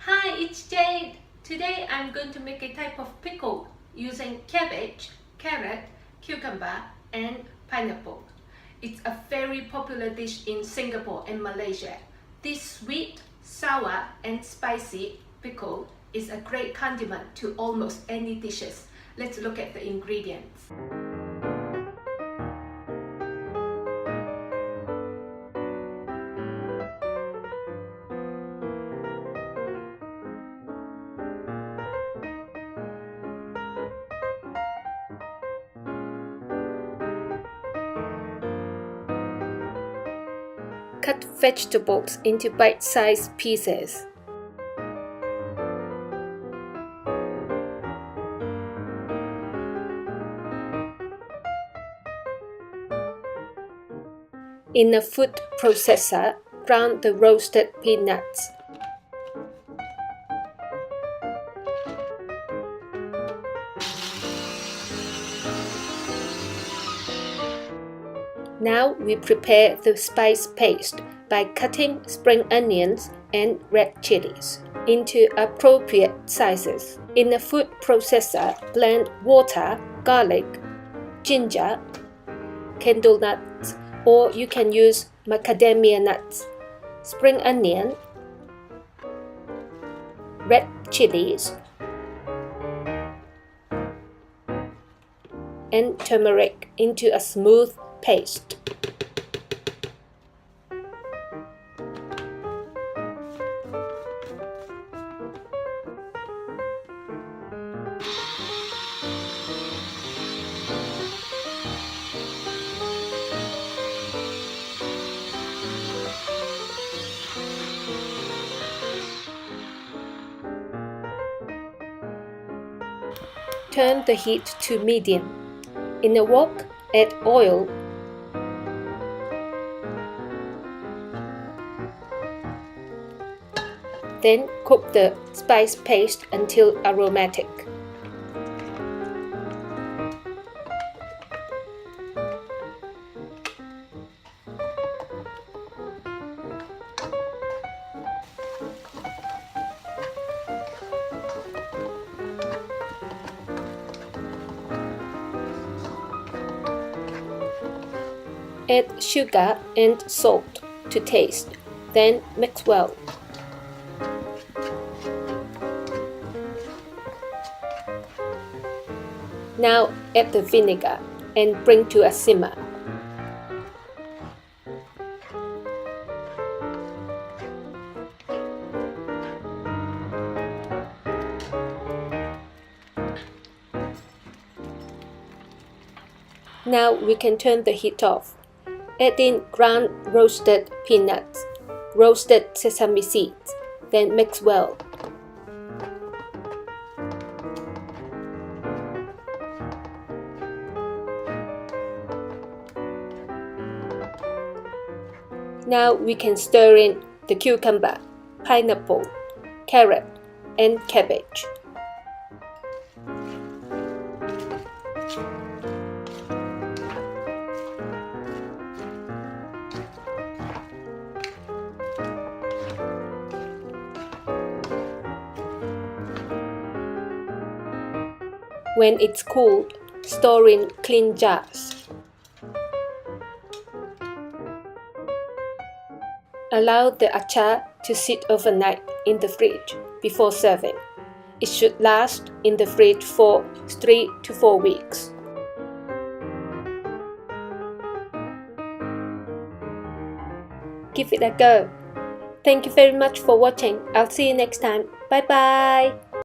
Hi, it's Jade. Today I'm going to make a type of pickle using cabbage, carrot, cucumber and pineapple. It's a very popular dish in Singapore and Malaysia. This sweet, sour and spicy pickle is a great condiment to almost any dishes. Let's look at the ingredients. Cut vegetables into bite-sized pieces. In a food processor, brown the roasted peanuts. Now we prepare the spice paste by cutting spring onions and red chilies into appropriate sizes. In a food processor, blend water, garlic, ginger, candle nuts, or you can use macadamia nuts, spring onion, red chilies, and turmeric into a smooth paste. Turn the heat to medium. In a wok, add oil, then cook the spice paste until aromatic. Add sugar and salt to taste, then mix well. Now add the vinegar and bring to a simmer. Now we can turn the heat off. Add in ground roasted peanuts, roasted sesame seeds, then mix well. Now we can stir in the cucumber, pineapple, carrot, and cabbage. When it's cooled, store in clean jars. Allow the achar to sit overnight in the fridge before serving. It should last in the fridge for 3 to 4 weeks. Give it a go. Thank you very much for watching. I'll see you next time. Bye bye.